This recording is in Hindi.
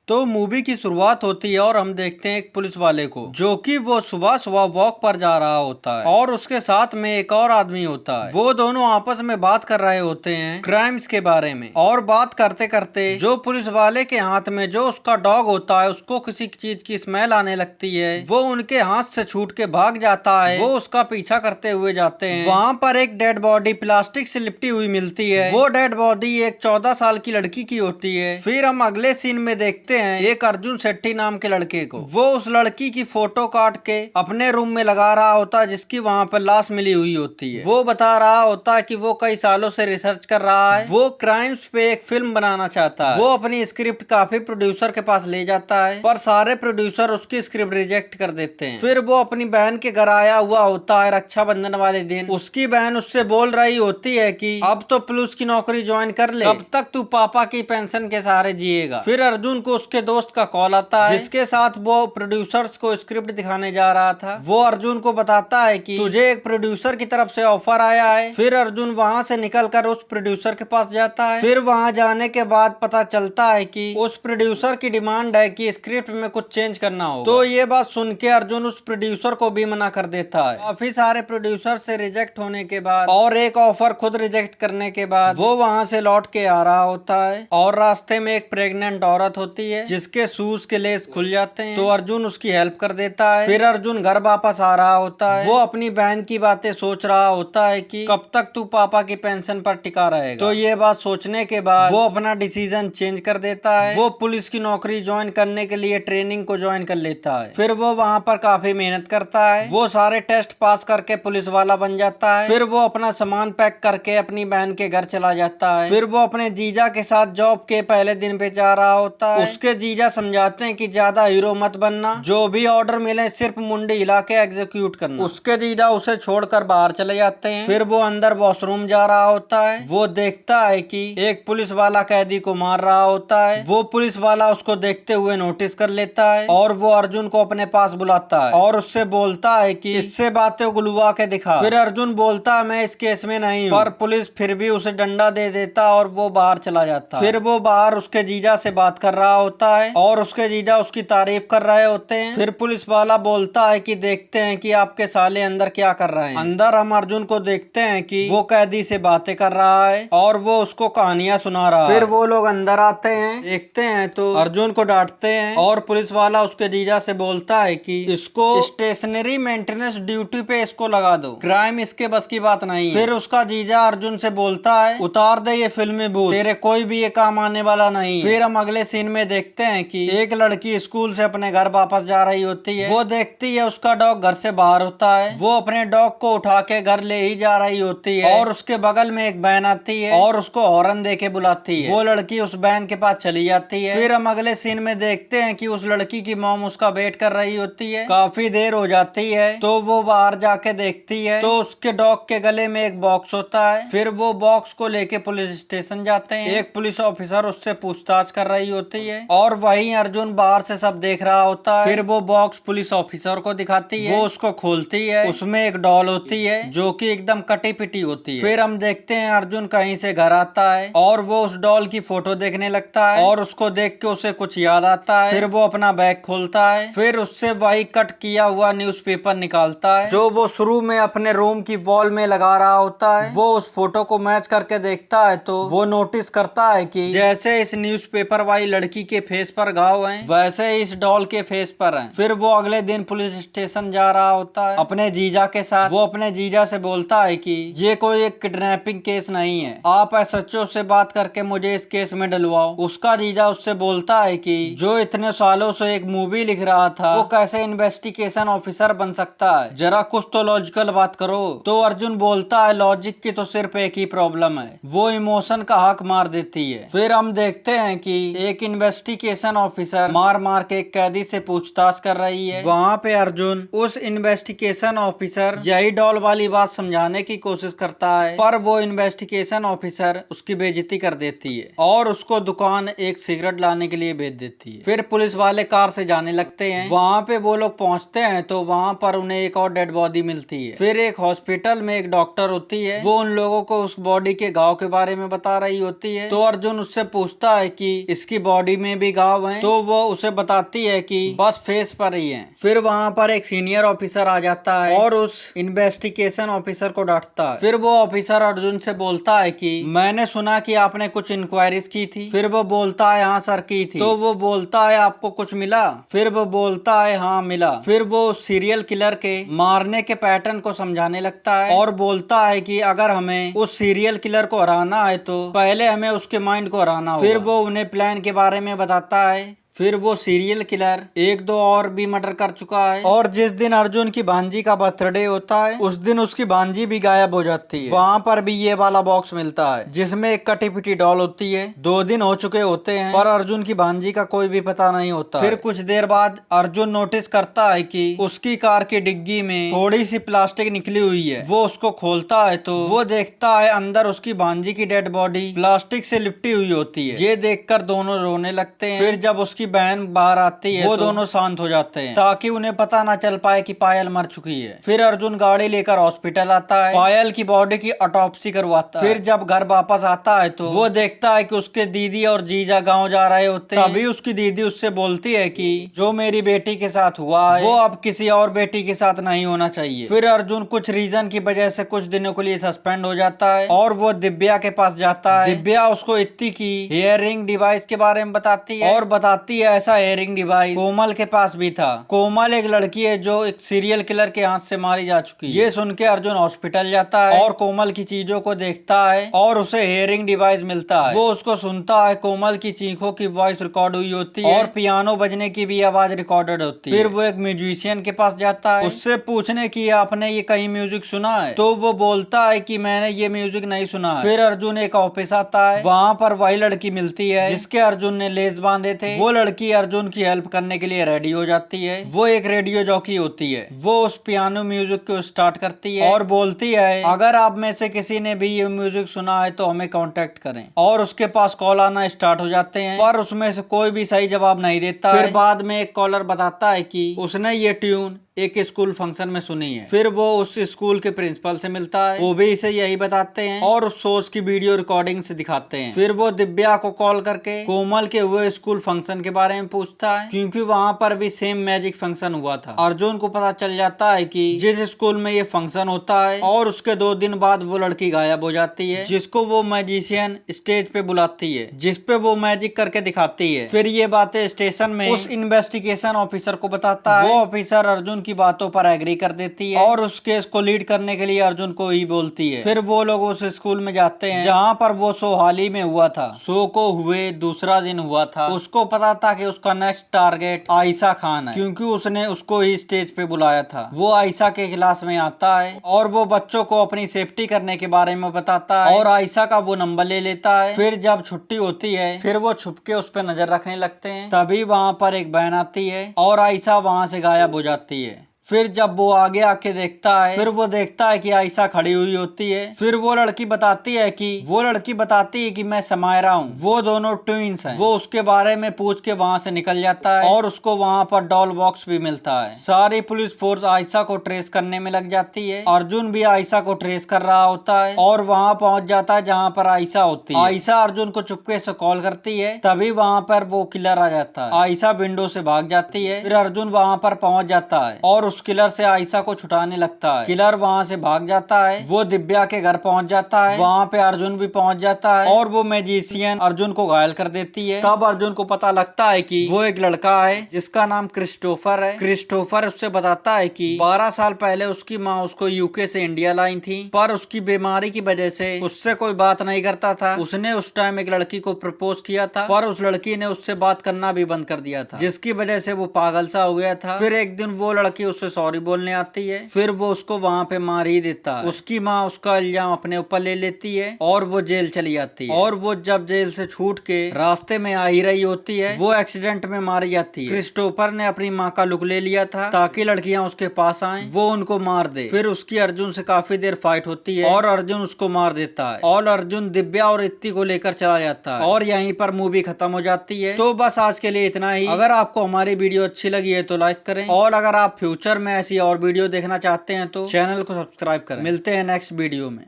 तो मूवी की शुरुआत होती है और हम देखते हैं एक पुलिस वाले को, जो कि वो सुबह सुबह वॉक पर जा रहा होता है और उसके साथ में एक और आदमी होता है। वो दोनों आपस में बात कर रहे होते हैं क्राइम्स के बारे में, और बात करते करते जो पुलिस वाले के हाथ में जो उसका डॉग होता है उसको किसी चीज की स्मेल आने लगती है। वो उनके हाथ से छूट के भाग जाता है। वो उसका पीछा करते हुए जाते हैं। वहाँ पर एक डेड बॉडी प्लास्टिक से लिपटी हुई मिलती है। वो डेड बॉडी एक 14 साल की लड़की की होती है। फिर हम अगले सीन में देखते हैं एक अर्जुन शेट्टी नाम के लड़के को। वो उस लड़की की फोटो काट के अपने रूम में लगा रहा होता है, जिसकी वहाँ पर लाश मिली हुई होती है। वो बता रहा होता है कि वो कई सालों से रिसर्च कर रहा है, वो क्राइम्स पे एक फिल्म बनाना चाहता है। वो अपनी स्क्रिप्ट काफी प्रोड्यूसर के पास ले जाता है, पर सारे प्रोड्यूसर उसकी स्क्रिप्ट रिजेक्ट कर देते हैं। फिर वो अपनी बहन के घर आया हुआ होता है रक्षाबंधन वाले दिन। उसकी बहन उससे बोल रही होती है कि अब तो पुलिस की नौकरी ज्वाइन कर ले, कब तक तू पापा की पेंशन के सहारे जिएगा। फिर अर्जुन को उसके दोस्त का कॉल आता है, जिसके साथ वो प्रोड्यूसर्स को स्क्रिप्ट दिखाने जा रहा था। वो अर्जुन को बताता है कि तुझे एक प्रोड्यूसर की तरफ से ऑफर आया है। फिर अर्जुन वहाँ से निकलकर उस प्रोड्यूसर के पास जाता है। फिर वहाँ जाने के बाद पता चलता है कि उस प्रोड्यूसर की डिमांड है कि स्क्रिप्ट में कुछ चेंज करना होगा। तो ये बात सुन के अर्जुन उस प्रोड्यूसर को भी मना कर देता है। काफी सारे प्रोड्यूसर से रिजेक्ट होने के बाद और एक ऑफर खुद रिजेक्ट करने के बाद वो वहाँ से लौट के आ रहा होता है, और रास्ते में एक प्रेग्नेंट औरत होती है जिसके शूज के लेस खुल जाते हैं। तो अर्जुन उसकी हेल्प कर देता है। फिर अर्जुन घर वापस आ रहा होता है। वो अपनी बहन की बातें सोच रहा होता है कि कब तक तू पापा की पेंशन पर टिका रहेगा। तो ये बात सोचने के बाद वो अपना डिसीजन चेंज कर देता है। वो पुलिस की नौकरी ज्वाइन करने के लिए ट्रेनिंग को ज्वाइन कर लेता है। फिर वो वहाँ पर काफी मेहनत करता है। वो सारे टेस्ट पास करके पुलिस वाला बन जाता है। फिर वो अपना सामान पैक करके अपनी बहन के घर चला जाता है। फिर वो अपने जीजा के साथ जॉब के पहले दिन पे जा रहा होता है। उसके जीजा समझाते हैं कि ज्यादा हीरो मत बनना, जो भी ऑर्डर मिले सिर्फ मुंडी हिला के एग्जीक्यूट करना। उसके जीजा उसे छोड़कर बाहर चले जाते हैं। फिर वो अंदर वॉशरूम जा रहा होता है। वो देखता है कि एक पुलिस वाला कैदी को मार रहा होता है। वो पुलिस वाला उसको देखते हुए नोटिस कर लेता है और वो अर्जुन को अपने पास बुलाता है और उससे बोलता है कि इससे बातें उगलवा के दिखा। फिर अर्जुन बोलता है मैं इस केस में नहीं हूँ, पर पुलिस फिर भी उसे डंडा दे देता और वो बाहर चला जाता है। फिर वो बाहर उसके जीजा से बात कर रहा होता है और उसके जीजा उसकी तारीफ कर रहे होते हैं। फिर पुलिस वाला बोलता है कि देखते हैं कि आपके साले अंदर क्या कर रहे हैं। अंदर हम अर्जुन को देखते हैं कि वो कैदी से बातें कर रहा है और वो उसको कहानियां सुना रहा है। फिर वो लोग अंदर आते हैं, देखते हैं तो अर्जुन को डांटते हैं और पुलिस वाला उसके जीजा से बोलता है कि इसको स्टेशनरी मेंटेनेंस ड्यूटी पे इसको लगा दो, क्राइम इसके बस की बात नहीं है। फिर उसका जीजा अर्जुन से बोलता है उतार दे ये फिल्मी भूत, तेरे कोई भी ये काम आने वाला नहीं। फिर हम अगले सीन में देखते हैं कि एक लड़की स्कूल से अपने घर वापस जा रही होती है। वो देखती है उसका डॉग घर से बाहर होता है। वो अपने डॉग को उठा के घर ले ही जा रही होती है और उसके बगल में एक बहन आती है और उसको हॉर्न दे के बुलाती है। वो लड़की उस बहन के पास चली जाती है। फिर हम अगले सीन में देखते हैं कि उस लड़की की मॉम उसका वेट कर रही होती है। काफी देर हो जाती है तो वो बाहर जाके देखती है तो उसके डॉग के गले में एक बॉक्स होता है। फिर वो बॉक्स को लेके पुलिस स्टेशन जाते हैं। एक पुलिस ऑफिसर उससे पूछताछ कर रही होती है और वहीं अर्जुन बाहर से सब देख रहा होता है। फिर वो बॉक्स पुलिस ऑफिसर को दिखाती है। वो उसको खोलती है, उसमें एक डॉल होती है जो कि एकदम कटी पिटी होती है। फिर हम देखते हैं अर्जुन कहीं से घर आता है और वो उस डॉल की फोटो देखने लगता है और उसको देख के उसे कुछ याद आता है। फिर वो अपना बैग खोलता है। फिर उससे वही कट किया हुआ न्यूज़पेपर निकालता है जो वो शुरू में अपने रूम की वॉल में लगा रहा होता है। वो उस फोटो को मैच करके देखता है तो वो नोटिस करता है कि जैसे इस न्यूज़पेपर वाली लड़की के फेस पर घाव हैं, वैसे ही इस डॉल के फेस पर हैं। फिर वो अगले दिन पुलिस स्टेशन जा रहा होता है अपने जीजा के साथ। वो अपने जीजा से बोलता है कि ये कोई एक किडनैपिंग केस नहीं है, आप एसएचओ से बात करके मुझे इस केस में डलवाओ। उसका जीजा उससे बोलता है कि जो इतने सालों से एक मूवी लिख रहा था वो कैसे इन्वेस्टिगेशन ऑफिसर बन सकता है, जरा कुछ तो लॉजिकल बात करो। तो अर्जुन बोलता है लॉजिक की तो सिर्फ एक ही प्रॉब्लम है, वो इमोशन का हक मार देती है। फिर हम देखते हैं कि एक इन्वेस्टिगेशन ऑफिसर मार मार के एक कैदी से पूछताछ कर रही है। वहाँ पे अर्जुन उस इन्वेस्टिगेशन ऑफिसर यही डॉल वाली बात समझाने की कोशिश करता है, पर वो इन्वेस्टिगेशन ऑफिसर उसकी बेइज्जती कर देती है और उसको दुकान एक सिगरेट लाने के लिए भेज देती है। फिर पुलिस वाले कार से जाने लगते हैं। वहाँ पे वो लोग पहुँचते हैं तो वहाँ पर उन्हें एक और डेड बॉडी मिलती है। फिर एक हॉस्पिटल में एक डॉक्टर होती है, वो उन लोगों को उस बॉडी के घाव के बारे में बता रही होती है। तो अर्जुन उससे पूछता है कि इसकी बॉडी में में भी घाव हैं, तो वो उसे बताती है कि बस फेस पर ही है। फिर वहाँ पर एक सीनियर ऑफिसर आ जाता है और उस इन्वेस्टिगेशन ऑफिसर को डांटता है। फिर वो ऑफिसर अर्जुन से बोलता है कि मैंने सुना कि आपने कुछ इंक्वायरीज की थी। फिर वो बोलता है हाँ सर की थी। तो वो बोलता है आपको कुछ मिला? फिर वो बोलता है हाँ मिला। फिर वो सीरियल किलर के मारने के पैटर्न को समझाने लगता है और बोलता है कि अगर हमें उस सीरियल किलर को हराना है तो पहले हमें उसके माइंड को हराना होगा। फिर वो उन्हें प्लान के बारे में बताता है। फिर वो सीरियल किलर एक दो और भी मर्डर कर चुका है और जिस दिन अर्जुन की भांजी का बर्थडे होता है उस दिन उसकी भांजी भी गायब हो जाती है। वहाँ पर भी ये वाला बॉक्स मिलता है जिसमें एक कटी पिटी डॉल होती है। 2 दिन हो चुके होते हैं पर अर्जुन की भांजी का कोई भी पता नहीं होता। फिर कुछ देर बाद अर्जुन नोटिस करता है कि उसकी कार की डिग्गी में थोड़ी सी प्लास्टिक निकली हुई है। वो उसको खोलता है तो वो देखता है अंदर उसकी भांजी की डेड बॉडी प्लास्टिक से लिपटी हुई होती है। ये देखकर दोनों रोने लगते हैं। फिर जब उसकी बहन बाहर आती है वो दोनों शांत हो जाते हैं ताकि उन्हें पता ना चल पाए कि पायल मर चुकी है। फिर अर्जुन गाड़ी लेकर हॉस्पिटल आता है, पायल की बॉडी की ऑटोप्सी करवाता है। फिर जब घर वापस आता है तो वो देखता है कि उसके दीदी और जीजा गाँव जा रहे होते हैं। तभी उसकी दीदी उससे बोलती है कि जो मेरी बेटी के साथ हुआ है वो अब किसी और बेटी के साथ नहीं होना चाहिए। फिर अर्जुन कुछ रीजन की वजह से कुछ दिनों के लिए सस्पेंड हो जाता है और वो दिव्या के पास जाता है। दिव्या उसको इत्ती की हेयर रिंग डिवाइस के बारे में बताती है और बताती है ऐसा हेयरिंग डिवाइस कोमल के पास भी था। कोमल एक लड़की है जो एक सीरियल किलर के हाथ से मारी जा चुकी है। ये सुन के अर्जुन हॉस्पिटल जाता है और कोमल की चीजों को देखता है और उसे हेयरिंग डिवाइस मिलता है। वो उसको सुनता है। कोमल की चीखों की वॉइस रिकॉर्ड हुई होती है और पियानो बजने की भी आवाज रिकॉर्डेड होती है। फिर वो एक म्यूजिशियन के पास जाता है उससे पूछने की आपने ये कहीं म्यूजिक सुना है? तो वो बोलता है कि मैंने ये म्यूजिक नहीं सुना है। फिर अर्जुन एक ऑफिस आता है, वहाँ पर वही लड़की मिलती है जिसके अर्जुन ने लेस बांधे थे। वो लड़की अर्जुन की हेल्प करने के लिए रेडी हो जाती है। वो एक रेडियो जॉकी होती है। वो उस पियानो म्यूजिक को स्टार्ट करती है और बोलती है अगर आप में से किसी ने भी ये म्यूजिक सुना है तो हमें कांटेक्ट करें। और उसके पास कॉल आना स्टार्ट हो जाते हैं पर उसमें से कोई भी सही जवाब नहीं देता। फिर बाद में एक कॉलर बताता है कि उसने ये ट्यून एक स्कूल फंक्शन में सुनी है। फिर वो उस स्कूल के प्रिंसिपल से मिलता है, वो भी इसे यही बताते हैं और उस शोज की वीडियो रिकॉर्डिंग से दिखाते हैं। फिर वो दिव्या को कॉल करके कोमल के हुए स्कूल फंक्शन के बारे में पूछता है क्योंकि वहाँ पर भी सेम मैजिक फंक्शन हुआ था। अर्जुन को पता चल जाता है कि जिस स्कूल में ये फंक्शन होता है और उसके 2 दिन बाद वो लड़की गायब हो जाती है जिसको वो मैजिशियन स्टेज पे बुलाती है जिसपे वो मैजिक करके दिखाती है। फिर ये बातें स्टेशन में उस इन्वेस्टिगेशन ऑफिसर को बताता है। वो ऑफिसर अर्जुन की बातों पर एग्री कर देती है और उस केस को लीड करने के लिए अर्जुन को ही बोलती है। फिर वो लोग उस स्कूल में जाते हैं जहाँ पर वो शो हाल ही में हुआ था। शो को हुए दूसरा दिन हुआ था। उसको पता था कि उसका नेक्स्ट टारगेट आयशा खान है क्योंकि उसने उसको ही स्टेज पे बुलाया था। वो आयशा के क्लास में आता है और वो बच्चों को अपनी सेफ्टी करने के बारे में बताता है और आयशा का वो नंबर ले लेता है। फिर जब छुट्टी होती है फिर वो छुपके उस पर नजर रखने लगते हैं। तभी वहाँ पर एक बहन आती है और आयशा वहाँ से गायब हो जाती है। फिर जब वो आगे आके देखता है फिर वो देखता है कि आयशा खड़ी हुई होती है। फिर वो लड़की बताती है कि मैं समायरा हूँ, वो दोनों ट्विंस हैं। वो उसके बारे में पूछ के वहाँ से निकल जाता है और उसको वहाँ पर डॉल बॉक्स भी मिलता है। सारी पुलिस फोर्स आयशा को ट्रेस करने में लग जाती है। अर्जुन भी आयशा को ट्रेस कर रहा होता है और वहाँ पहुँच जाता है जहाँ पर आयशा होती है। आयशा अर्जुन को चुपके से कॉल करती है, तभी वहाँ पर वो किलर आ जाता है। आयशा विंडो से भाग जाती है। फिर अर्जुन वहाँ पर पहुँच जाता है और उस किलर से आयशा को छुटाने लगता है। किलर वहाँ से भाग जाता है। वो दिव्या के घर पहुँच जाता है। वहाँ पे अर्जुन भी पहुँच जाता है और वो मैजिशियन अर्जुन को घायल कर देती है। तब अर्जुन को पता लगता है कि वो एक लड़का है जिसका नाम क्रिस्टोफर है। क्रिस्टोफर उससे बताता है कि 12 साल पहले उसकी माँ उसको यूके से इंडिया लाई थी पर उसकी बीमारी की वजह से उससे कोई बात नहीं करता था। उसने उस टाइम एक लड़की को प्रपोज किया था पर उस लड़की ने उससे बात करना भी बंद कर दिया था जिसकी वजह से वो पागल सा हो गया था। फिर एक दिन वो लड़की उससे सॉरी बोलने आती है। फिर वो उसको वहाँ पे मार ही देता है। उसकी माँ उसका इल्जाम अपने ऊपर ले लेती है और वो जेल चली जाती है। और वो जब जेल से छूट के रास्ते में आ ही रही होती है वो एक्सीडेंट में मारी जाती है। क्रिस्टोफर ने अपनी माँ का लुक ले लिया था ताकि लड़कियां उसके पास आएं, वो उनको मार दे। फिर उसकी अर्जुन से काफी देर फाइट होती है और अर्जुन उसको मार देता है और अर्जुन दिव्या और इत्ती को लेकर चला जाता है और यहीं पर मूवी खत्म हो जाती है। तो बस आज के लिए इतना ही। अगर आपको हमारी वीडियो अच्छी लगी है तो लाइक करें और अगर आप फ्यूचर में ऐसी और वीडियो देखना चाहते हैं तो चैनल को सब्सक्राइब करें। मिलते हैं नेक्स्ट वीडियो में।